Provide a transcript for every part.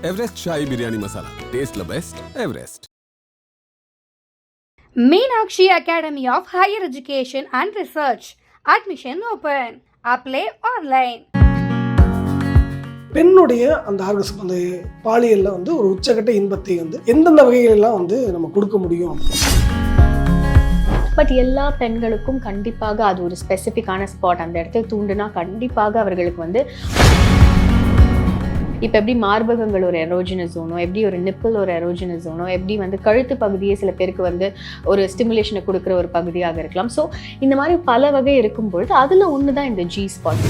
Everest Shahi Biryani Masala. Taste the best. Everest. Meenakshi Academy of Higher Education and Research. Admission open. Apply online. பெண்ணுடைய அந்த orgasm அந்த பாலியல்ல வந்து ஒரு உச்சகட்ட இன்பத்தை வந்து எந்தெந்த வகைகளெல்லாம் வந்து நம்ம கொடுக்க முடியும். பட் எல்லா பெண்களுக்கும் கண்டிப்பாக அது ஒரு ஸ்பெசிஃபிக்கான ஸ்பாட், அந்த இடத்துல தூண்டுனா கண்டிப்பாக அவர்களுக்கு வந்து இப்போ எப்படி மார்பகங்கள் ஒரு எரோஜினஸ் ஜோனோ, எப்படி ஒரு நிப்பிள் ஒரு எரோஜினஸ் ஜோனோ, எப்படி வந்து கழுத்து பகுதியே சில பேருக்கு வந்து ஒரு ஸ்டிமுலேஷனை கொடுக்குற ஒரு பகுதியாக இருக்கலாம். ஸோ இந்த மாதிரி பல வகை இருக்கும்பொழுது அதில் ஒன்று தான் இந்த ஜி ஸ்பாட்.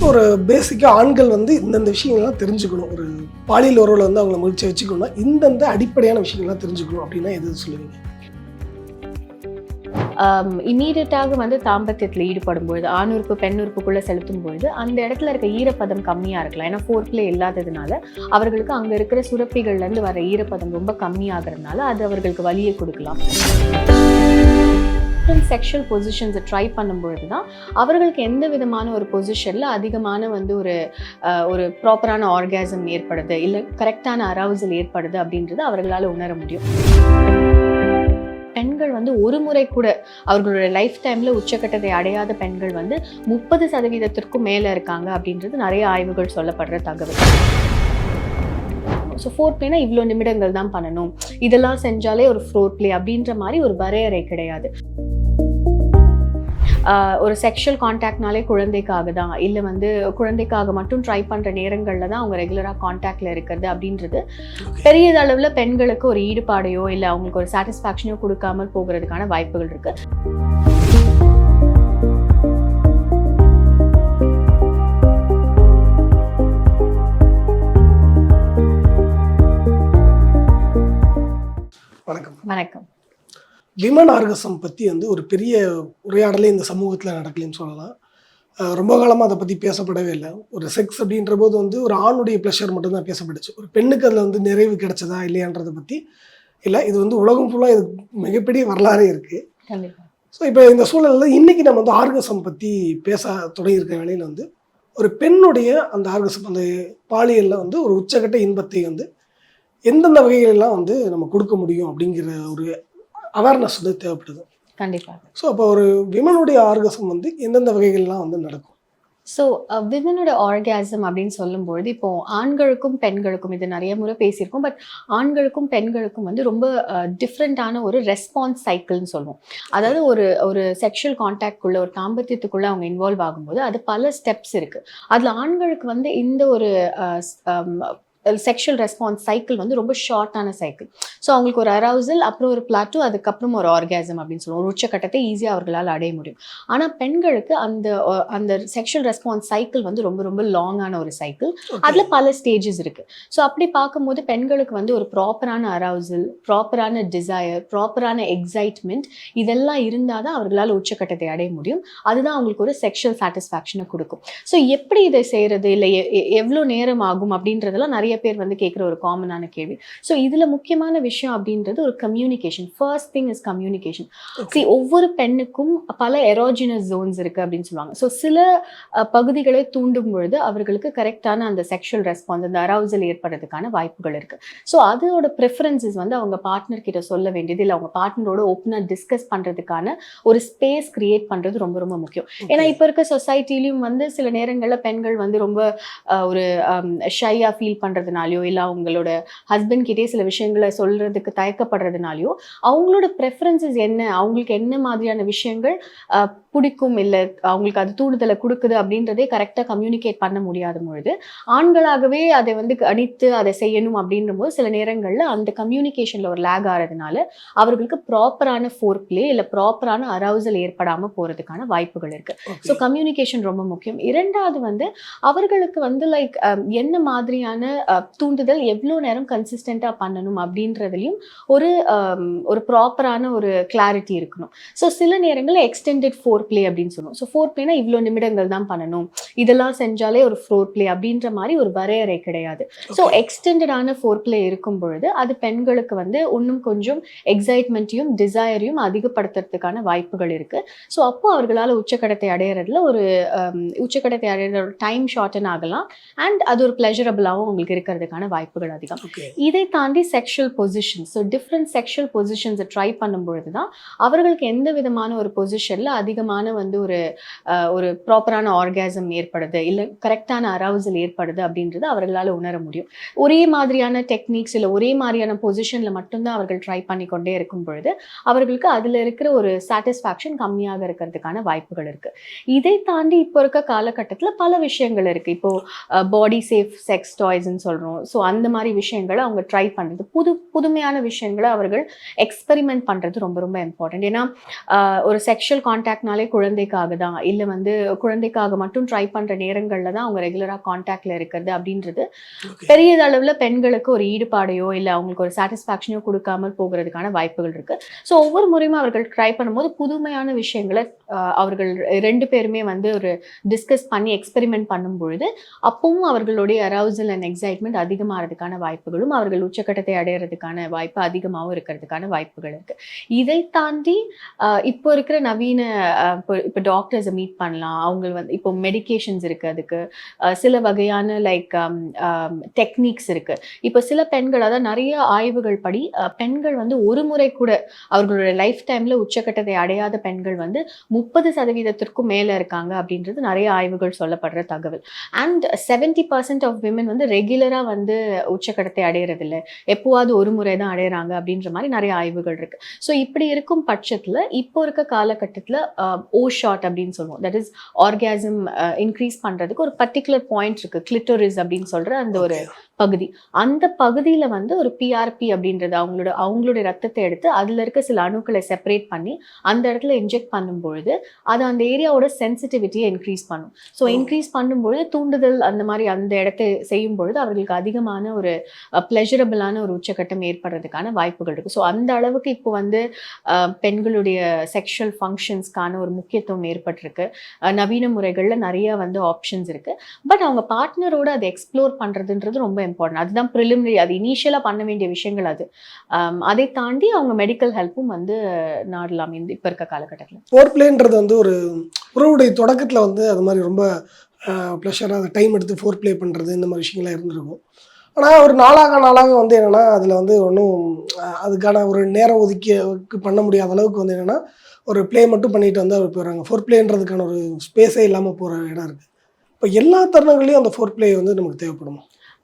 ஒரு பேசிக்காக ஆண்கள் வந்து இந்தந்த விஷயங்கள்லாம் தெரிஞ்சுக்கணும், ஒரு பாலியல் உறவில் வந்து அவங்கள மகிழ்ச்சி வச்சுக்கணும்னா இந்தந்த அடிப்படையான விஷயங்கள்லாம் தெரிஞ்சுக்கணும் அப்படின்னா எது சொல்லுவீங்க? இமீடியட்டாக வந்து தாம்பத்தியத்தில் ஈடுபடும் பொழுது ஆண் உறுப்பு பெண் உறுப்புக்குள்ளே செலுத்தும் பொழுது அந்த இடத்துல இருக்க ஈரப்பதம் கம்மியாக இருக்கலாம். ஏன்னா ஃபோர்ப்ளே இல்லாததுனால அவர்களுக்கு அங்கே இருக்கிற சுரப்பிகள்லேருந்து வர ஈரப்பதம் ரொம்ப கம்மியாகிறதுனால அது அவர்களுக்கு வலியை கொடுக்கலாம். செக்ஷுவல் பொசிஷன்ஸை ட்ரை பண்ணும்பொழுது தான் அவர்களுக்கு எந்த விதமான ஒரு பொசிஷனில் அதிகமான வந்து ஒரு ப்ராப்பரான ஆர்காசம் ஏற்படுது, இல்லை கரெக்டான அரவுசல் ஏற்படுது அப்படின்றது அவர்களால் உணர முடியும். பெண்கள் வந்து ஒரு முறை கூட அவர்களுடைய லைஃப் டைம்ல உச்சக்கட்டத்தை அடையாத பெண்கள் வந்து 30% மேலே இருக்காங்க அப்படின்றது நிறைய ஆய்வுகள் சொல்லப்படுற தகவல். ஸோ ஃபோர் பிளேனா இவ்வளோ நிமிடங்கள் தான் பண்ணணும், இதெல்லாம் செஞ்சாலே ஒரு ஃபோர் பிளே அப்படின்ற மாதிரி ஒரு வரையறை கிடையாது. ஒரு செக்ஷுவல் கான்டாக்ட்னாலே குழந்தைக்காக தான், இல்லை வந்து குழந்தைக்காக மட்டும் ட்ரை பண்ணுற நேரங்களில் தான் அவங்க ரெகுலராக கான்டாக்டில் இருக்கிறது அப்படின்றது பெரிய அளவில் பெண்களுக்கு ஒரு ஈடுபாடையோ இல்லை அவங்களுக்கு ஒரு சாட்டிஸ்ஃபேக்ஷனையோ கொடுக்காமல் போகிறதுக்கான வாய்ப்புகள் இருக்கு. வணக்கம். வணக்கம். விமன் ஆர்கசம் பற்றி வந்து ஒரு பெரிய உரையாடலே இந்த சமூகத்தில் நடக்கலன்னு சொல்லலாம். ரொம்ப காலமாக அதை பற்றி பேசப்படவே இல்லை. ஒரு செக்ஸ் அப்படின்ற போது வந்து ஒரு ஆணுடைய ப்ளஷர் மட்டும்தான் பேசப்பட்டுச்சு. ஒரு பெண்ணுக்கு அதில் வந்து நிறைவு கிடைச்சதா இல்லையான்றதை பற்றி இல்லை. இது வந்து உலகம் ஃபுல்லாக இது மிகப்பெரிய வரலாறே இருக்குது. ஸோ இப்போ இந்த சூழலில் இன்றைக்கி நம்ம வந்து ஆர்கசம் பற்றி பேச தொடங்கியிருக்க வேளையில் வந்து ஒரு பெண்ணுடைய அந்த ஆர்கசம் அந்த பாலியலில் வந்து ஒரு உச்சகட்ட இன்பத்தை வந்து எந்தெந்த வகைகளெல்லாம் வந்து நம்ம கொடுக்க முடியும் அப்படிங்கிற ஒரு அவேர்னஸ் வந்து தேவைப்படுது. கண்டிப்பாக. ஸோ அப்போ ஒரு விமனுடைய ஆர்கசம் வந்து எந்தெந்த வகைகள்லாம் வந்து நடக்கும்? ஸோ விமனோட ஆர்காசம் அப்படின்னு சொல்லும்பொழுது இப்போ ஆண்களுக்கும் பெண்களுக்கும் இது நிறைய முறை பேசியிருக்கோம். பட் ஆண்களுக்கும் பெண்களுக்கும் வந்து ரொம்ப டிஃப்ரெண்ட்டான ஒரு ரெஸ்பான்ஸ் சைக்கிள்னு சொல்லுவோம். அதாவது ஒரு செக்ஷுவல் கான்டாக்ட்குள்ளே ஒரு தாம்பத்தியத்துக்குள்ளே அவங்க இன்வால்வ் ஆகும்போது அது பல ஸ்டெப்ஸ் இருக்குது. அதில் ஆண்களுக்கு வந்து இந்த ஒரு செக்ஷுவல் ரெஸ்பான்ஸ் சைக்கிள் வந்து ரொம்ப ஷார்ட்டான சைக்கிள். ஸோ அவங்களுக்கு ஒரு அரவுசல், அப்புறம் ஒரு பிளாட்டோ, அதுக்கப்புறம் ஒரு ஆர்காசம் அப்படின்னு சொல்லுவோம். ஒரு உச்சக்கட்டத்தை ஈஸியாக அவர்களால் அடைய முடியும். ஆனால் பெண்களுக்கு அந்த செக்ஷுவல் ரெஸ்பான்ஸ் சைக்கிள் வந்து ரொம்ப ரொம்ப லாங்கான ஒரு சைக்கிள். அதில் பல ஸ்டேஜஸ் இருக்குது. ஸோ அப்படி பார்க்கும்போது பெண்களுக்கு வந்து ஒரு ப்ராப்பரான அரவுசல், ப்ராப்பரான டிசையர், ப்ராப்பரான எக்ஸைட்மெண்ட் இதெல்லாம் இருந்தால் தான் அவர்களால் உச்சக்கட்டத்தை அடைய முடியும். அதுதான் அவங்களுக்கு ஒரு செக்ஷுவல் சாட்டிஸ்ஃபேக்ஷனை கொடுக்கும். ஸோ எப்படி இதை செய்கிறது, இல்லை எவ்வளோ நேரம் ஆகும் அப்படின்றதெல்லாம் நிறைய பேர் வந்து கேட்குற ஒரு காமனான கேள்வி. ஸோ இதில் முக்கியமான விஷயம் அப்படின்றது ஒரு communication. First thing is communication. ஒவ்வொரு பெண்ணுக்கும் பல எரோஜினஸ் ஜோன்ஸ் இருக்குது அப்படின்னு சொல்லுவாங்க. ஸோ சில பகுதிகளை தூண்டும் பொழுது அவர்களுக்கு கரெக்டான அந்த செக்ஷுவல் ரெஸ்பான்ஸ், அந்த அரவுசல் ஏற்படுறதுக்கான வாய்ப்புகள் இருக்குது. ஸோ அதோட ப்ரிஃபரன்சஸ் வந்து அவங்க பார்ட்னர் கிட்ட சொல்ல வேண்டியது, இல்லை அவங்க பார்ட்னரோட ஓப்பனாக டிஸ்கஸ் பண்ணுறதுக்கான ஒரு ஸ்பேஸ் கிரியேட் பண்ணுறது ரொம்ப ரொம்ப முக்கியம். ஏன்னா இப்போ இருக்க சொசைட்டிலையும் வந்து சில நேரங்களில் பெண்கள் வந்து ரொம்ப ஒரு ஷையாக ஃபீல் பண்ணுறதுனாலையோ, இல்லை அவங்களோட ஹஸ்பண்ட் கிட்டே சில விஷயங்களை சொல்கிறதுக்கு தயக்கப்படுறதுனாலையோ அவங்களோட ப்ரெஃபரன்சஸ் என்ன, அவங்களுக்கு என்ன மாதிரியான விஷயங்கள் பிடிக்கும், இல்லை அவங்களுக்கு அது தூண்டுதலை கொடுக்குது அப்படின்றதே கரெக்டாக கம்யூனிகேட் பண்ண முடியாத பொழுது ஆண்களாகவே அதை வந்து கணித்து அதை செய்யணும் அப்படின்ற போது சில நேரங்களில் அந்த கம்யூனிகேஷனில் ஒரு லேக் ஆகிறதுனால அவர்களுக்கு ப்ராப்பரான ஃபோர் பிளே இல்லை ப்ராப்பரான அரவுசல் ஏற்படாமல் போகிறதுக்கான வாய்ப்புகள் இருக்குது. ஸோ கம்யூனிகேஷன் ரொம்ப முக்கியம். இரண்டாவது வந்து அவர்களுக்கு வந்து லைக் என்ன மாதிரியான தூண்டுதல் எவ்வளோ நேரம் கன்சிஸ்டண்ட்டாக பண்ணணும் அப்படின்றதுலையும் ஒரு ப்ராப்பரான ஒரு கிளாரிட்டி இருக்கணும். ஸோ சில நேரங்களில் எக்ஸ்டெண்டட் ஃபோர் பிளே அப்படின்னு சொல்லுவோம். ஸோ ஃபோர் பிளேனா இவ்வளோ நிமிடங்கள் தான் பண்ணணும், இதெல்லாம் செஞ்சாலே ஒரு ஃபோர் பிளே அப்படின்ற மாதிரி ஒரு வரையறை கிடையாது. ஸோ எக்ஸ்டெண்டடான ஃபோர் பிளே இருக்கும் பொழுது அது பெண்களுக்கு வந்து இன்னும் கொஞ்சம் எக்ஸைட்மெண்ட்டையும் டிசைரையும் அதிகப்படுத்துறதுக்கான வாய்ப்புகள் இருக்கு. ஸோ அப்போ அவர்களால் உச்சக்கடத்தை அடையிறதுல உச்சக்கடத்தை அடையிற டைம் ஷார்டன் ஆகலாம். அண்ட் அது ஒரு பிளஷரபிளாகவும் அவங்களுக்கு இருக்கிறதுக்கான வாய்ப்புகள் அதிகம். ஓகே. இதை தாண்டி sexual positions, so different sexual பொசிஷன்ஸை ட்ரை பண்ணும்பொழுது தான் அவர்களுக்கு எந்த விதமான ஒரு பொசிஷனில் அதிகமான வந்து ஒரு ப்ராப்பரான ஆர்காசம் ஏற்படுது, இல்லை கரெக்டான அரவுசல் ஏற்படுது அப்படின்றது அவர்களால் உணர முடியும். ஒரே மாதிரியான டெக்னிக்ஸ் இல்லை ஒரே மாதிரியான பொசிஷனில் மட்டும்தான் அவர்கள் ட்ரை பண்ணிக்கொண்டே இருக்கும் பொழுது அவர்களுக்கு அதில் இருக்கிற ஒரு சாட்டிஸ்ஃபேக்ஷன் கம்மியாக இருக்கிறதுக்கான வாய்ப்புகள் இருக்குது. இதை தாண்டி இப்போ இருக்க காலகட்டத்தில் பல விஷயங்கள் இருக்குது. இப்போது பாடி சேஃப் செக்ஸ் டாய்ஸ்ன்னு சொல்கிறோம். ஸோ அந்த மாதிரி விஷயங்களை அவங்க ட்ரை பண்ணுறது, புதுமையான விஷயங்களை அவர்கள் எக்ஸ்பெரிமெண்ட் பண்ணுறது ரொம்ப ரொம்ப இம்பார்ட்டன்ட். ஏன்னா ஒரு செக்ஷுவல் கான்டாக்ட்னாலே குழந்தைக்காக தான், இல்லை வந்து குழந்தைக்காக மட்டும் ட்ரை பண்ணுற நேரங்களில் தான் அவங்க ரெகுலராக கான்டாக்டில் இருக்கிறது அப்படின்றது பெரிய அளவில் பெண்களுக்கு ஒரு ஈடுபாடையோ இல்லை அவங்களுக்கு ஒரு சாட்டிஸ்ஃபேக்ஷனையோ கொடுக்காமல் போகிறதுக்கான வாய்ப்புகள் இருக்குது. ஸோ ஒவ்வொரு முறையுமே அவர்கள் ட்ரை பண்ணும்போது புதுமையான விஷயங்களை அவர்கள் 2 பேருமே வந்து ஒரு டிஸ்கஸ் பண்ணி எக்ஸ்பெரிமெண்ட் பண்ணும் பொழுது அப்பவும் அவர்களுடைய அரவுசல் அண்ட் எக்ஸைட்மெண்ட் அதிகமாகிறதுக்கான வாய்ப்புகளும் அவர்கள் உச்சக்கட்டத்தை அடையிறதுக்கான வாய்ப்பு அதிகமாகவும் இருக்கிறதுக்கான வாய்ப்புகள் இருக்குது. இதை தாண்டி இப்போ இருக்கிற நவீன இப்போ டாக்டர்ஸை மீட் பண்ணலாம். அவங்க வந்து இப்போ மெடிகேஷன்ஸ் இருக்குது, அதுக்கு சில வகையான லைக் டெக்னிக்ஸ் இருக்குது. இப்போ சில பெண்கள், அதாவது நிறைய ஆய்வுகள் படி பெண்கள் வந்து ஒரு முறை கூட அவர்களுடைய லைஃப் டைமில் உச்சக்கட்டத்தை அடையாத பெண்கள் வந்து 30% மேலே இருக்காங்க அப்படின்றது நிறைய ஆய்வுகள் சொல்லப்படுற தகவல். அண்ட் 70% ஆஃப் விமன் வந்து ரெகுலராக வந்து உச்சக்கட்டத்தை அடையிறதில்லை, எப்போவாது ஒரு முறை தான் அடையிறாங்க அப்படின்ற மாதிரி நிறைய ஆய்வுகள் இருக்கு. ஸோ இப்படி இருக்கும் பட்சத்தில் இப்போ இருக்க காலகட்டத்தில் ஓ ஷாட் அப்படின்னு சொல்லுவோம், தட் இஸ் ஆர்காசம் இன்க்ரீஸ் பண்ணுறதுக்கு ஒரு பர்டிகுலர் பாயிண்ட் இருக்கு, கிளிட்டோரிஸ் அப்படின்னு சொல்ற அந்த ஒரு பகுதி. அந்த பகுதியில் வந்து ஒரு பிஆர்பி அப்படின்றது அவங்களுடைய ரத்தத்தை எடுத்து அதில் இருக்க சில அணுக்களை செப்பரேட் பண்ணி அந்த இடத்துல இன்ஜெக்ட் பண்ணும்பொழுது அது அந்த ஏரியாவோட சென்சிட்டிவிட்டியை இன்க்ரீஸ் பண்ணும். ஸோ இன்க்ரீஸ் பண்ணும்பொழுது தூண்டுதல் அந்த மாதிரி அந்த இடத்தை செய்யும் பொழுது அவர்களுக்கு அதிகமான ஒரு ப்ளெஷரபிளான ஒரு உச்சக்கட்டம் ஏற்படுறதுக்கான வாய்ப்புகள் இருக்குது. ஸோ அந்த அளவுக்கு இப்போ வந்து பெண்களுடைய செக்ஷுவல் ஃபங்க்ஷன்ஸ்க்கான ஒரு முக்கியத்துவம் ஏற்பட்டிருக்கு. நவீன முறைகளில் நிறைய வந்து ஆப்ஷன்ஸ் இருக்குது. பட் அவங்க பார்ட்னரோட அதை எக்ஸ்ப்ளோர் பண்ணுறதுன்றது ரொம்ப இம்பார்ட்டன்ட். அதுதான் ப்ரிலிமினரி, அது இனிஷியலாக பண்ண வேண்டிய விஷயங்கள். அதை தாண்டி அவங்க மெடிக்கல் ஹெல்ப்பும் வந்து நாடலாம் இப்போ இருக்க காலகட்டத்தில். ஃபோர் பிளேன்றது வந்து ஒரு உறவுடைய தொடக்கத்தில் வந்து அது மாதிரி ரொம்ப ப்ளஷராக அதை டைம் எடுத்து ஃபோர் ப்ளே பண்ணுறது இந்த மாதிரி விஷயங்கள்லாம் இருந்திருக்கும். ஆனால் ஒரு நாளாக வந்து என்னென்னா அதில் வந்து ஒன்றும் அதுக்கான ஒரு நேரம் ஒதுக்கி பண்ண முடியாத அளவுக்கு வந்து என்னென்னா ஒரு ப்ளே மட்டும் பண்ணிட்டு வந்து அவர் போயிடுறாங்க. ஃபோர் பிளேன்றதுக்கான ஒரு ஸ்பேஸே இல்லாமல் போகிற இடம் இருக்குது. இப்போ எல்லா தருணங்களையும் அந்த ஃபோர் பிளே வந்து நமக்கு தேவைப்படுமா?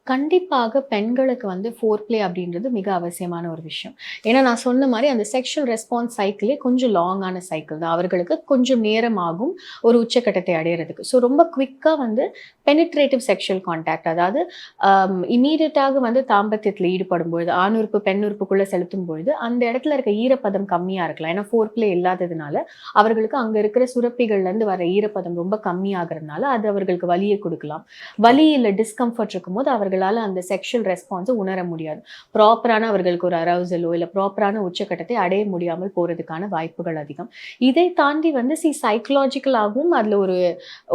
கண்டிப்பாக பெண்களுக்கு வந்து ஃபோர் பிளே அப்படின்றது மிக அவசியமான ஒரு விஷயம். ஏன்னா நான் சொன்ன மாதிரி அந்த செக்ஷுவல் ரெஸ்பான்ஸ் சைக்கிளே கொஞ்சம் லாங்கான சைக்கிள் தான். அவர்களுக்கு கொஞ்சம் நேரம் ஆகும் ஒரு உச்சக்கட்டத்தை அடையிறதுக்கு. ஸோ ரொம்ப குவிக்காக வந்து பெனிட்ரேட்டிவ் செக்ஷுவல் கான்டாக்ட், அதாவது இமீடியட்டாக வந்து தாம்பத்தியத்தில் ஈடுபடும் பொழுது ஆண் உறுப்பு பெண் உறுப்புக்குள்ளே செலுத்தும் பொழுது அந்த இடத்துல இருக்க ஈரப்பதம் கம்மியாக இருக்கலாம். ஏன்னா ஃபோர் பிளே இல்லாததுனால அவர்களுக்கு அங்கே இருக்கிற சுரப்பிகள்லேருந்து வர ஈரப்பதம் ரொம்ப கம்மியாகிறதுனால அது அவர்களுக்கு வலியை கொடுக்கலாம். வலி இல்லை டிஸ்கம்ஃபர்ட் இருக்கும்போது அவர்களால் அந்த செக்ஷுவல் ரெஸ்பான்ஸை உணர முடியாது. ப்ராப்பரான அவர்களுக்கு ஒரு அரவுசலோ இல்லை ப்ராப்பரான உச்சக்கட்டத்தை அடைய முடியாமல் போகிறதுக்கான வாய்ப்புகள் அதிகம். இதை தாண்டி வந்து சைக்கலாஜிக்கலாகவும் அதில்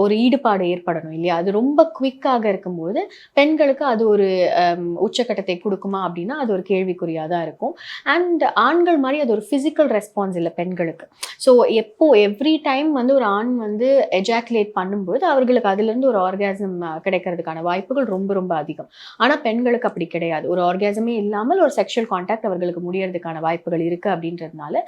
ஒரு ஈடுபாடு ஏற்படணும் இல்லையா? அது ரொம்ப குவிக்காக இருக்கும்போது பெண்களுக்கு அது ஒரு உச்சக்கட்டத்தை கொடுக்குமா அப்படின்னா அது ஒரு கேள்விக்குறியாக தான் இருக்கும். அண்ட் ஆண்கள் மாதிரி அது ஒரு ஃபிசிக்கல் ரெஸ்பான்ஸ் இல்லை பெண்களுக்கு. ஸோ எவ்ரி டைம் வந்து ஒரு ஆண் வந்து எஜாக்குலேட் பண்ணும்போது அவர்களுக்கு அதுலேருந்து ஒரு ஆர்காசம் கிடைக்கிறதுக்கான வாய்ப்புகள் ரொம்ப ரொம்ப அதிகம். ஆனால் பெண்களுக்கு அப்படி கிடையாது. ஒரு ஆர்காசமே இல்லாமல் ஒரு செக்ஷுவல் கான்டாக்ட் அவர்களுக்கு முடியறதுக்கான வாய்ப்புகள் இருக்குது. அப்படின்றதுனால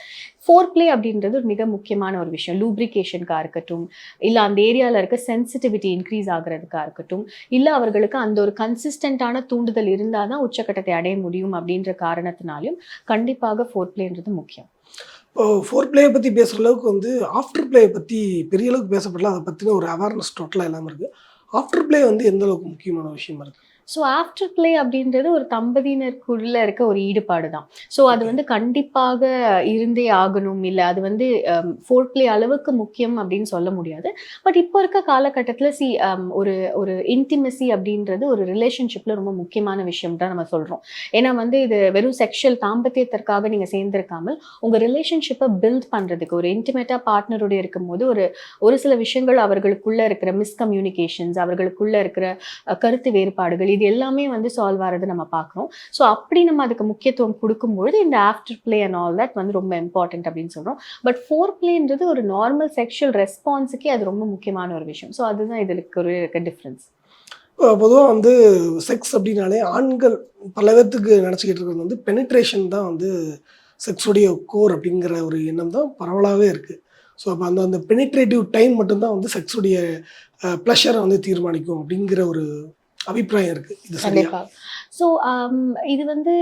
ஃபோர் பிளே அப்படின்றது ஒரு மிக முக்கியமான ஒரு விஷயம். லூப்ரிகேஷனுக்காக இருக்கட்டும், இல்லை அந்த ஏரியாவில் இருக்க சென்சிட்டிவிட்டி இன்க்ரீஸ் ஆகிறதுக்காக இருக்கட்டும், இல்லை அவர்களுக்கு அந்த ஒரு கன்சிஸ்டண்டான தூண்டுதல் இருந்தால் தான் உச்சக்கட்டத்தை அடைய முடியும் அப்படின்ற காரணத்தினாலையும் கண்டிப்பாக ஃபோர் பிளேன்றது முக்கியம். இப்போ ஃபோர் பிளேயை பற்றி பேசுகிற அளவுக்கு வந்து ஆஃப்டர் பிளேயை பற்றி பெரிய அளவுக்கு பேசப்படல. அதை பற்றின ஒரு அவேர்னஸ் டோட்டலாக இல்லாமல் இருக்குது. ஆஃப்டர் பிளே வந்து எந்த அளவுக்கு முக்கியமான விஷயமா இருக்குது? ஸோ ஆஃப்டர் பிளே அப்படின்றது ஒரு தம்பதியினருக்குள்ளே இருக்க ஒரு ஈடுபாடு தான். ஸோ அது வந்து கண்டிப்பாக இருந்தே ஆகணும், இல்லை அது வந்து ஃபோர் பிளே அளவுக்கு முக்கியம் அப்படின்னு சொல்ல முடியாது. பட் இப்போ இருக்க காலகட்டத்தில் ஒரு இன்டிமெசி அப்படின்றது ஒரு ரிலேஷன்ஷிப்பில் ரொம்ப முக்கியமான விஷயம் தான் நம்ம சொல்கிறோம். ஏன்னா வந்து இது வெறும் செக்ஷுவல் தாம்பத்தியத்திற்காக நீங்கள் சேர்ந்திருக்காமல் உங்கள் ரிலேஷன்ஷிப்பை பில்ட் பண்ணுறதுக்கு ஒரு இன்டிமேட்டாக பார்ட்னரோட இருக்கும்போது ஒரு சில விஷயங்கள் அவர்களுக்குள்ளே இருக்கிற மிஸ்கம்யூனிகேஷன்ஸ், அவர்களுக்குள்ளே இருக்கிற கருத்து வேறுபாடுகள், இது எல்லாமே வந்து சால்வ் ஆகிறது நம்ம பார்க்குறோம். ஸோ அப்படி நம்ம அதுக்கு முக்கியத்துவம் கொடுக்கும்பொழுது இந்த after play and all that வந்து ரொம்ப இம்பார்ட்டன்ட் அப்படின்னு சொல்கிறோம். பட் ஃபோர் பிளேன்றது ஒரு நார்மல் செக்ஷுவல் ரெஸ்பான்ஸுக்கே அது ரொம்ப முக்கியமான ஒரு விஷயம். ஸோ அதுதான் இதில் இருக்க டிஃப்ரென்ஸ். பொதுவாக வந்து செக்ஸ் அப்படின்னாலே ஆண்கள் பல பேர்த்துக்கு நினச்சிக்கிட்டு இருக்கிறது வந்து பெனிட்ரேஷன் தான் வந்து செக்ஸுடைய கோர் அப்படிங்கிற ஒரு எண்ணம் தான் பரவலாகவே இருக்குது. ஸோ அப்போ அந்த பெனிட்ரேட்டிவ் டைம் மட்டும்தான் வந்து செக்ஸுடைய ப்ளஷரை வந்து தீர்மானிக்கும் அப்படிங்கிற ஒரு அபிப்பிராயம் இருக்குது. இது சரியா? கண்டிப்பா. ஸோ இது வந்து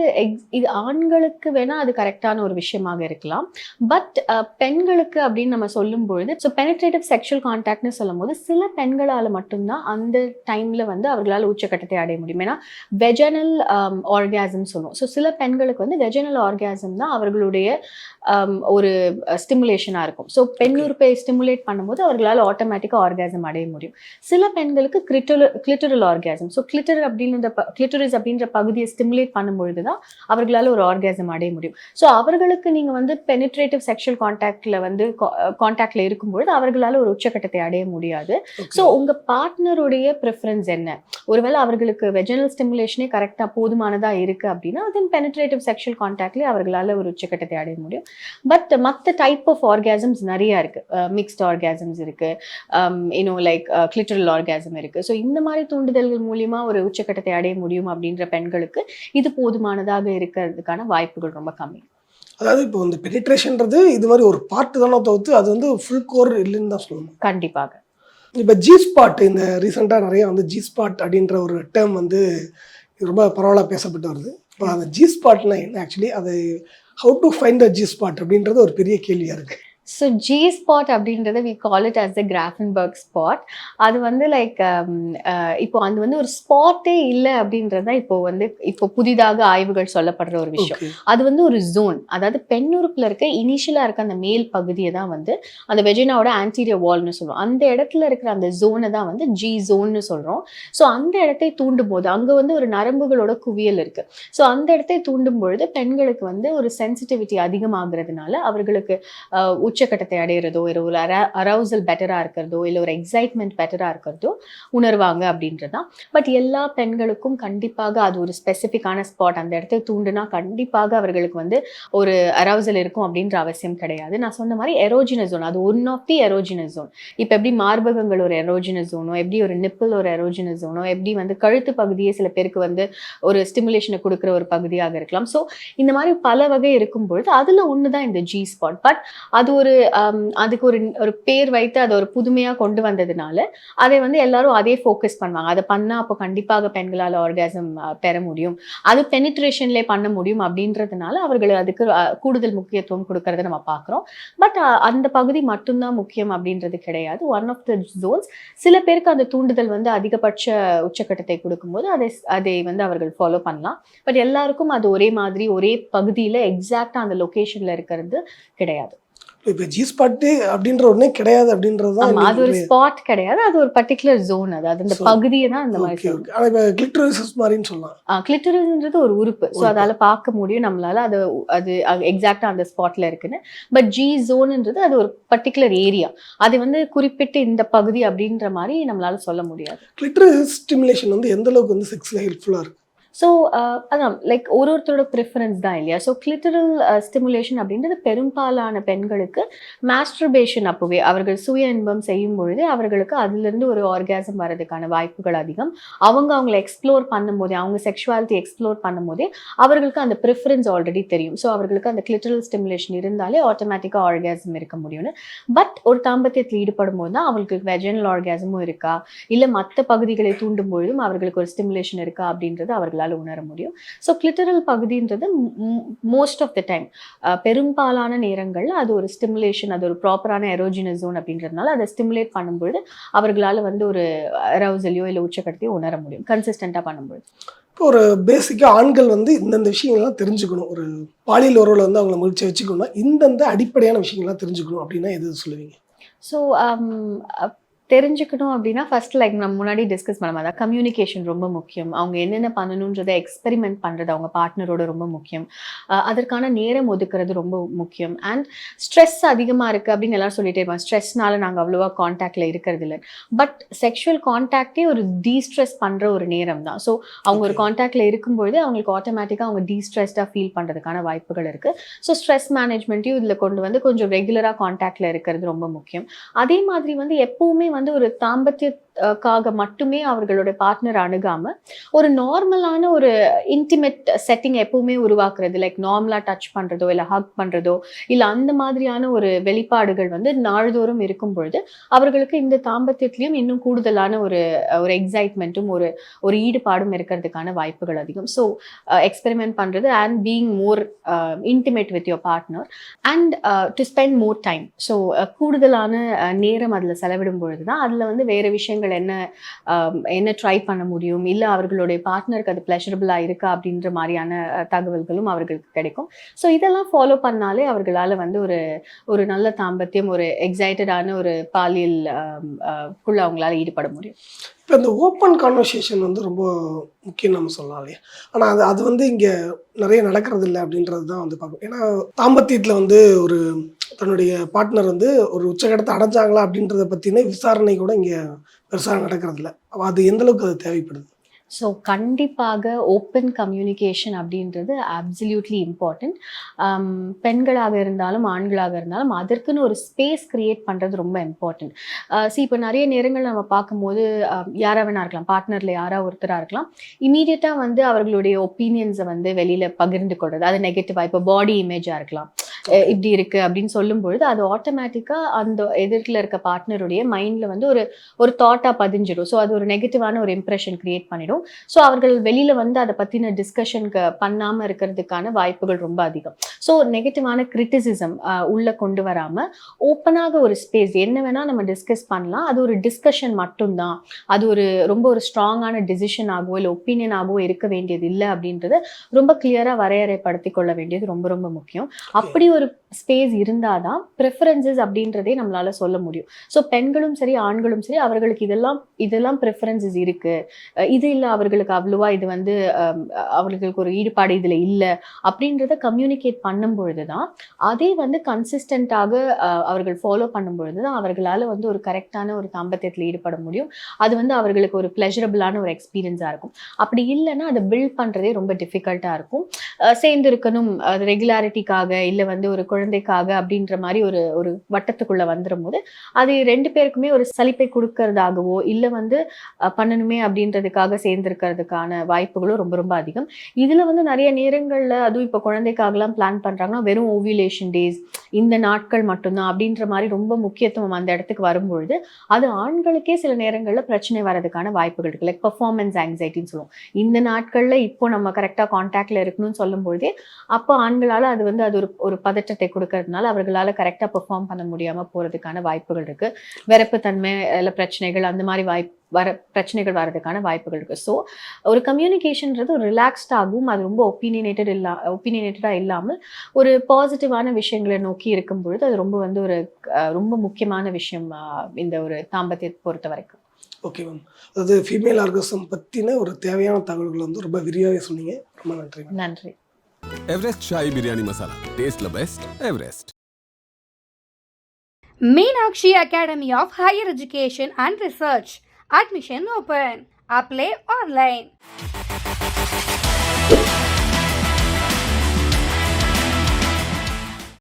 இது ஆண்களுக்கு வேணா அது கரெக்டான ஒரு விஷயமாக இருக்கலாம். பட் பெண்களுக்கு அப்படின்னு நம்ம சொல்லும் பொழுது, ஸோ பெனிட்ரேட்டிவ் செக்ஷுவல் கான்டாக்ட்னு சொல்லும் போது சில பெண்களால் மட்டும்தான் அந்த டைம்ல வந்து அவர்களால் உச்சக்கட்டத்தை அடைய முடியும். ஏன்னா வெஜனல் ஆர்காசம் சொல்லுவோம். ஸோ சில பெண்களுக்கு வந்து வெஜனல் ஆர்காசம் தான் அவர்களுடைய ஒரு ஸ்டிமுலேஷனாக இருக்கும். ஸோ பெண் உறுப்பை ஸ்டிமுலேட் பண்ணும்போது அவர்களால் ஆட்டோமேட்டிக்காக ஆர்காசம் அடைய முடியும். சில பெண்களுக்கு கிளிட்டரல் ஆர்காசம், ஸோ கிளிட்டரிஸ் அப்படின்ற பகுதியை ஸ்டிமுலேட் பண்ணும்பொழுது தான் அவர்களால் ஒரு ஆர்காசம் அடைய முடியும். ஸோ அவர்களுக்கு நீங்கள் வந்து பெனிட்ரேட்டிவ் செக்ஷுவல் கான்டாக்ட்ல இருக்கும்பொழுது அவர்களால் ஒரு உச்சக்கட்டத்தை அடைய முடியாது. ஸோ உங்கள் பார்ட்னருடைய ப்ரிஃபரன்ஸ் என்ன? ஒருவேளை அவர்களுக்கு வெஜனல் ஸ்டிமுலேஷனே கரெக்டாக போதுமானதாக இருக்குது அப்படின்னா தென் பெனிட்ரேட்டிவ் செக்ஷுவல் கான்டாக்ட்லேயே அவர்களால் ஒரு உச்சக்கட்டத்தை அடைய முடியும். பட் மற்ற டைப் ஆஃப் ஆர்காசம்ஸ் நிறையா இருக்குது. மிக்ஸ்ட் ஆர்காசம்ஸ் இருக்குது, லைக் கிளிட்டரல் ஆர்காசம் இருக்குது. ஸோ இந்த மாதிரி தூண்டுதல்கள் மூலிமா ஒரு உச்சக்கட்டத்தை அடைய முடியும் அப்படின்ற பெண்களுக்கு இது போதுமானதாக இருக்கிறதுக்கான வாய்ப்புகள் ரொம்ப கம்மி. அதாவது இப்போ இந்த பெனிட்ரேஷன்றது இது மாதிரி ஒரு பார்ட் தானே தவிர்த்து அது வந்து ஃபுல் கோர் இல்லைன்னு தான் சொல்லணும். கண்டிப்பாக. இப்போ ஜி ஸ்பாட், இந்த ரீசெண்டாக நிறைய வந்து ஜி ஸ்பாட் அப்படின்ற ஒரு டேர்ம் வந்து ரொம்ப பரவலாக பேசப்பட்டு வருது. இப்போ அந்த ஜி ஸ்பாட்னா என்ன ஆக்சுவலி, அது how to find the G spot அப்படின்றது ஒரு பெரிய கேள்வியாக இருக்குது. ஸோ ஜி ஸ்பாட் அப்படின்றத we call it as the Grafenberg spot. அது வந்து லைக் இப்போ அது வந்து ஒரு ஸ்பாட்டே இல்லை அப்படின்றது தான் இப்போ புதிதாக ஆய்வுகள் சொல்லப்படுற ஒரு விஷயம். அது வந்து ஒரு ஜோன், அதாவது பெண் உறுப்புல இருக்க இனிஷியலாக இருக்க அந்த மேல் பகுதியை தான் வந்து அந்த வெஜினாவோட ஆன்டீரியர் வால்னு சொல்லுவோம். அந்த இடத்துல இருக்கிற அந்த ஜோனை தான் வந்து ஜி ஜோன்னு சொல்கிறோம். ஸோ அந்த இடத்தை தூண்டும் போது அங்கே வந்து ஒரு நரம்புகளோட குவியல் இருக்கு. ஸோ அந்த இடத்தை தூண்டும் பொழுது பெண்களுக்கு வந்து ஒரு சென்சிட்டிவிட்டி அதிகமாகிறதுனால அவர்களுக்கு உச்சக்கட்டத்தை அடையிறதோ, இல்லை ஒரு அரவுசல் பெட்டராக இருக்கிறதோ, இல்லை ஒரு எக்ஸைட்மெண்ட் பெட்டராக இருக்கிறதோ உணர்வாங்க அப்படின்றதான். பட் எல்லா பெண்களுக்கும் கண்டிப்பாக அது ஒரு ஸ்பெசிஃபிக்கான ஸ்பாட், அந்த இடத்தை தூண்டுனா கண்டிப்பாக அவர்களுக்கு வந்து ஒரு அரவுசல் இருக்கும் அப்படின்ற அவசியம் கிடையாது. நான் சொன்ன மாதிரி எரோஜினஸ் ஜோன், அது ஒன் ஆஃப் தி எரோஜினஸ் ஜோன். இப்போ எப்படி மார்பகங்கள் ஒரு எரோஜினஸ் ஜோனோ, எப்படி ஒரு நிப்பிள் ஒரு எரோஜினஸ் ஜோனோ, எப்படி வந்து கழுத்து பகுதியே சில பேருக்கு வந்து ஒரு ஸ்டிமுலேஷனை கொடுக்குற ஒரு பகுதியாக இருக்கலாம். ஸோ இந்த மாதிரி பல வகை இருக்கும்பொழுது அதில் ஒன்று தான் இந்த ஜி ஸ்பாட். பட் அது அதுக்கு ஒரு பேர் வைத்து அதை ஒரு புதுமையா கொண்டு வந்ததுனால அதை வந்து எல்லாரும் அதே ஃபோக்கஸ் பண்ணுவாங்க. அதை பண்ணா அப்போ கண்டிப்பாக பெண்களால் ஆர்காசம் பெற முடியும், அது பெனிட்ரேஷன்லேயே பண்ண முடியும் அப்படின்றதுனால அவர்கள் அதுக்கு கூடுதல் முக்கியத்துவம் கொடுக்கறத நம்ம பார்க்குறோம். பட் அந்த பகுதி மட்டும்தான் முக்கியம் அப்படின்றது கிடையாது. One of the zones. சில பேருக்கு அந்த தூண்டுதல் வந்து அதிகபட்ச உச்சக்கட்டத்தை கொடுக்கும்போது அதை வந்து அவர்கள் ஃபாலோ பண்ணலாம். பட் எல்லாருக்கும் அது ஒரே மாதிரி ஒரே பகுதியில் எக்ஸாக்டா அந்த லொகேஷன்ல இருக்கிறது கிடையாது. இப்போ ஜி ஸ்பாட்டு அப்படின்ற ஒண்ணே கிடையாது அப்படின்றது தான். அது ஒரு ஸ்பாட் கிடையாது, அது ஒரு பர்டிகுலர் ஜோன், அதாவது அந்த பகுதியை தான் அந்த மாதிரி. ஆனால் இப்போ கிளிட்டரிஸ் மாதிரின்னு சொல்லலாம். கிளிட்டரிஸ்ன்றது ஒரு உறுப்பு, ஸோ அதால பார்க்க முடியும் நம்மளால, அது எக்ஸாக்டா அந்த ஸ்பாட்ல இருக்குன்னு. பட் ஜி ஜோன்ன்றது அது ஒரு பர்டிகுலர் ஏரியா, அது வந்து குறிப்பிட்டு இந்த பகுதி அப்படின்ற மாதிரி நம்மளால சொல்ல முடியாது. கிளிட்டரிஸ் ஸ்டிமுலேஷன் வந்து எந்த அளவுக்கு வந்து செக்ஸ்ல ஹெல்ப்ஃபுல்லா இருக்கு? ஸோ அதான் லைக் ஒருத்தரோட ப்ரிஃபரன்ஸ் தான் இல்லையா. ஸோ கிளிட்டரல் ஸ்டிமுலேஷன் அப்படின்றது பெரும்பாலான பெண்களுக்கு மாஸ்டர்பேஷன் அப்போவே அவர்கள் சுய இன்பம் செய்யும் பொழுது அவர்களுக்கு அதுலேருந்து ஒரு ஆர்காசம் வர்றதுக்கான வாய்ப்புகள் அதிகம். அவங்களை எக்ஸ்ப்ளோர் பண்ணும்போதே, அவங்க செக்ஷுவாலிட்டி எக்ஸ்ப்ளோர் பண்ணும்போதே அவர்களுக்கு அந்த ப்ரிஃபரன்ஸ் ஆல்ரெடி தெரியும். ஸோ அவர்களுக்கு அந்த கிளிட்டரல் ஸ்டிமுலேஷன் இருந்தாலே ஆட்டோமேட்டிக்காக ஆர்காசம் இருக்க முடியும்னு. பட் ஒரு தாம்பத்தியத்தில் ஈடுபடும் போது தான் அவங்களுக்கு வெஜனல் ஆர்காசமும் இருக்கா, இல்லை மற்ற பகுதிகளை தூண்டும் பொழுதும் அவர்களுக்கு ஒரு ஸ்டிமுலேஷன் இருக்கா அப்படின்றது அவர்களால் உணர முடியும். ஸோ கிளிட்டரல் பகுதின்றது மோஸ்ட் ஆஃப் த டைம், பெரும்பாலான நேரங்கள்ல அது ஒரு ஸ்டிமுலேஷன், அது ஒரு ப்ராப்பரான எரோஜினஸ் ஜோன் அப்படின்றதுனால அதை ஸ்டிமுலேட் பண்ணும்பொழுது அவர்களால் வந்து ஒரு அரவுசலையோ இல்லை உச்சக்கட்டத்தையோ உணர முடியும் கன்சிஸ்டண்டா பண்ணும்பொழுது. இப்போ ஒரு பேசிக்காக ஆண்கள் வந்து இந்தந்த விஷயங்கள்லாம் தெரிஞ்சுக்கணும், ஒரு பாலியல் உறவில் வந்து அவங்களை மகிழ்ச்சி வச்சுக்கணும்னா இந்தந்த அடிப்படையான விஷயங்கள்லாம் தெரிஞ்சுக்கணும் அப்படின்னா எது சொல்லுவீங்க? ஸோ தெரிஞ்சுக்கணும் அப்படின்னா ஃபர்ஸ்ட் லைக் நம்ம முன்னாடி டிஸ்கஸ் பண்ண மாதிரி கம்யூனிகேஷன் ரொம்ப முக்கியம். அவங்க என்னென்ன பண்ணணுன்றதை எக்ஸ்பெரிமெண்ட் பண்ணுறது அவங்க பார்ட்னரோட ரொம்ப முக்கியம். அதற்கான நேரம் ஒதுக்குறது ரொம்ப முக்கியம். அண்ட் ஸ்ட்ரெஸ் அதிகமாக இருக்குது அப்படின்னு எல்லாரும் சொல்லிட்டே இருப்பாங்க, ஸ்ட்ரெஸ்னால நாங்கள் அவ்வளோவா கான்டாக்டில் இருக்கிறது இல்லை. பட் செக்ஷுவல் கான்டாக்டே ஒரு டீஸ்ட்ரெஸ் பண்ணுற ஒரு நேரம் தான். ஸோ அவங்க ஒரு கான்டாக்டில் இருக்கும்பொழுது அவங்களுக்கு ஆட்டோமேட்டிக்காக அவங்க டீஸ்ட்ரெஸ்டாக ஃபீல் பண்ணுறதுக்கான வாய்ப்புகள் இருக்குது. ஸோ ஸ்ட்ரெஸ் மேனேஜ்மெண்ட்டையும் இதில் கொண்டு வந்து கொஞ்சம் ரெகுலராக கான்டாக்டில் இருக்கிறது ரொம்ப முக்கியம். அதே மாதிரி வந்து எப்போவுமே வந்து ஒரு தாம்பத்திய காக மட்டுமே அவர்களுடைய பார்ட்னர் அணுகாம ஒரு நார்மலான ஒரு இன்டிமேட் செட்டிங் எப்பவுமே உருவாக்குறது, லைக் நார்மலா டச் பண்றதோ இல்ல ஹக் பண்றதோ இல்ல அந்த மாதிரியான ஒரு வெளிப்பாடுகள் வந்து நாள்தோறும் இருக்கும் பொழுது அவர்களுக்கு இந்த தாம்பத்தியத்திலயும் இன்னும் கூடுதலான ஒரு ஒரு எக்ஸைட்மெண்ட்டும் ஒரு ஈடுபாடும் இருக்கிறதுக்கான வாய்ப்புகள் அதிகம். ஸோ எக்ஸ்பெரிமெண்ட் பண்றது and being more intimate with your partner and to spend more time. So கூடுதலான நேரம் அதில் செலவிடும் பொழுது தான் அதில் வந்து வேறு விஷயங்கள் என்ன ட்ரை பண்ண முடியும், இல்லை அவர்களுடைய பார்ட்னருக்கு அது ப்ளஷரபிளாக இருக்கா அப்படின்ற மாதிரியான தகவல்களும் அவர்களுக்கு கிடைக்கும். ஸோ இதெல்லாம் ஃபாலோ பண்ணாலே அவர்களால் வந்து ஒரு நல்ல தாம்பத்தியம், ஒரு எக்ஸைட்டடான ஒரு பாலியல் குள்ள அவங்களால ஈடுபட முடியும். இப்போ இந்த ஓப்பன் கான்வர்சேஷன் வந்து ரொம்ப முக்கியம் நம்ம சொல்லலாம் இல்லையா? ஆனால் அது வந்து இங்கே நிறைய நடக்கிறது இல்லை அப்படின்றது தான் வந்து பார்ப்போம். ஏன்னா தாம்பத்தியத்தில் வந்து ஒரு தன்னுடைய பார்ட்னர் வந்து ஒரு உச்சகட்டத்தை அடைஞ்சாங்களா அப்படின்றத பற்றின விசாரணை கூட இங்கே பெருசாக நடக்கிறது இல்லை. அது எந்தளவுக்கு அது தேவைப்படுது? ஸோ கண்டிப்பாக ஓப்பன் கம்யூனிகேஷன் அப்படின்றது அப்சல்யூட்லி இம்பார்ட்டண்ட். பெண்களாக இருந்தாலும் ஆண்களாக இருந்தாலும் அதற்குன்னு ஒரு ஸ்பேஸ் கிரியேட் பண்ணுறது ரொம்ப இம்பார்ட்டண்ட். இப்போ நிறைய நேரங்கள் நம்ம பார்க்கும்போது யாராக வேணா இருக்கலாம், பார்ட்னரில் யாராக ஒருத்தராக இருக்கலாம், இமீடியட்டாக வந்து அவர்களுடைய ஒப்பீனியன்ஸை வந்து வெளியில் பகிர்ந்து கொள்வது, அது நெகட்டிவாக இப்போ பாடி இமேஜாக இருக்கலாம், இப்படி இருக்கு அப்படின்னு சொல்லும் பொழுது அது ஆட்டோமேட்டிக்காக அந்த எதிர்க்கில் இருக்க பார்ட்னருடைய மைண்டில் வந்து ஒரு தாட்டாக பதிஞ்சிடும். ஸோ அது ஒரு நெகட்டிவான ஒரு இம்ப்ரெஷன் கிரியேட் பண்ணிடும். ஸோ அவர்கள் வெளியில் வந்து அதை பற்றின டிஸ்கஷனுக்கு பண்ணாமல் இருக்கிறதுக்கான வாய்ப்புகள் ரொம்ப அதிகம். ஸோ நெகட்டிவான கிரிட்டிசிசம் உள்ளே கொண்டு வராமல் ஓப்பனாக ஒரு ஸ்பேஸ் என்ன வேணால் நம்ம டிஸ்கஸ் பண்ணலாம், அது ஒரு டிஸ்கஷன் மட்டும்தான், அது ரொம்ப ஒரு ஸ்ட்ராங்கான டிசிஷன் ஆகவோ இல்லை ஒப்பீனியன் ஆகவோ இருக்க வேண்டியது இல்லை அப்படின்றத ரொம்ப கிளியராக வரையறைப்படுத்தி கொள்ள வேண்டியது ரொம்ப ரொம்ப முக்கியம். அப்படி ஒரு ஸ்பேஸ் இருந்தாதான் ப்ரிஃபரன்சஸ் அப்படின்றதே நம்மளால சொல்ல முடியும். ஸோ பெண்களும் சரி ஆண்களும் சரி அவர்களுக்கு இதெல்லாம் ப்ரிஃபரன்சஸ் இருக்கு, இது இல்லை அவர்களுக்கு அவ்வளவா இது வந்து அவர்களுக்கு ஒரு ஈடுபாடு இதில் இல்லை அப்படின்றத கம்யூனிகேட் பண்ணும் பொழுது தான், அதே வந்து கன்சிஸ்டண்ட்டாக அவர்கள் ஃபாலோ பண்ணும் பொழுது தான் அவர்களால் வந்து ஒரு கரெக்டான ஒரு தாம்பத்தியத்தில் ஈடுபட முடியும். அது வந்து அவர்களுக்கு ஒரு ப்ளஷரபிளான ஒரு எக்ஸ்பீரியன்ஸாக இருக்கும். அப்படி இல்லைன்னா அதை பில்ட் பண்ணுறதே ரொம்ப டிஃபிகல்ட்டாக இருக்கும். சேர்ந்து இருக்கணும் அது ரெகுலாரிட்டிக்காக இல்லை வந்து ஒரு குழந்தைக்காக அப்படின்ற மாதிரி ஒரு வட்டத்துக்குள்ள வந்துடும் போது அது ரெண்டு பேருக்குமே ஒரு சலிப்பை கொடுக்கறதாகவோ இல்லை வந்து பண்ணணுமே அப்படின்றதுக்காக சேர்ந்திருக்கிறதுக்கான வாய்ப்புகளும் ரொம்ப ரொம்ப அதிகம். இதுல வந்து நிறைய நேரங்கள்ல அதுவும் இப்போ குழந்தைக்காகலாம் பிளான் பண்றாங்கன்னா வெறும் ஓவியுலேஷன் டேஸ் இந்த நாட்கள் மட்டும்தான் அப்படின்ற மாதிரி ரொம்ப முக்கியத்துவம் அந்த இடத்துக்கு வரும்பொழுது அது ஆண்களுக்கே சில நேரங்கள்ல பிரச்சனை வர்றதுக்கான வாய்ப்புகள் இருக்கு. லைக் பெர்ஃபார்மன்ஸ் ஆங்ஸைட்டின்னு சொல்லுவோம். இந்த நாட்கள்ல இப்போ நம்ம கரெக்டா கான்டாக்ட்ல இருக்கணும்னு சொல்லும் பொழுதே அப்போ ஆண்களால அது வந்து அது ஒரு பதற்றத்தை கொடுக்கறதுனால அவர்களால கரெக்டா பெர்ஃபார்ம் பண்ண முடியாம போறதுக்கான வாய்ப்புகள் இருக்கு. விரப்பு தன்மை இல்ல பிரச்சனைகள் அந்த மாதிரி பிரச்சனைகள் வர்றதுக்கான வாய்ப்புகள் இருக்கு. ஸோ ஒரு கம்யூனிகேஷன்றது ஒரு ரிலாக்ஸ்டாகவும் அது ரொம்ப ஒப்பீனியேட்டடா இல்லாமல் ஒரு பாசிட்டிவான விஷயங்களை நோக்கி இருக்கும் பொழுது அது ரொம்ப வந்து ரொம்ப முக்கியமான விஷயம் இந்த ஒரு தாம்பத்தியத்தை பொறுத்த வரைக்கும். ஓகே மேம், அதாவது ஃபீமேல் ஆர்கசம் பற்றின ஒரு தேவையான தகவல்கள் வந்து ரொம்ப விரிவாக சொன்னீங்க. ரொம்ப நன்றி. நன்றி. எவரெஸ்ட் ஷாஹி பிரியாணி மசாலா, டேஸ்ட்ல best Everest. Meenakshi Academy of Higher Education and Research. Admission open. Apply online.